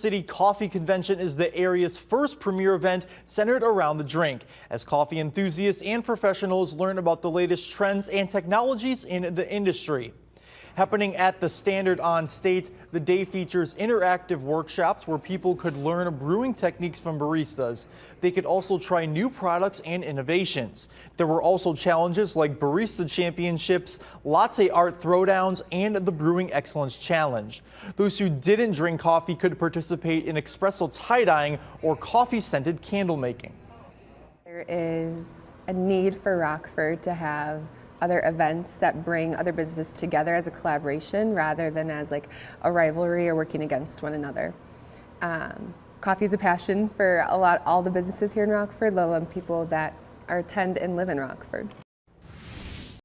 City Coffee Convention is the area's first premier event centered around the drink, as coffee enthusiasts and professionals learn about the latest trends and technologies in the industry. Happening at the Standard on State, the day features interactive workshops where people could learn brewing techniques from baristas. They could also try new products and innovations. There were also challenges like barista championships, latte art throwdowns, and the Brewing Excellence Challenge. Those who didn't drink coffee could participate in espresso tie-dyeing or coffee-scented candle making. There is a need for Rockford to have other events that bring other businesses together as a collaboration rather than as like a rivalry or working against one another. Coffee is a passion for all the businesses here in Rockford, let alone people that attend and live in Rockford.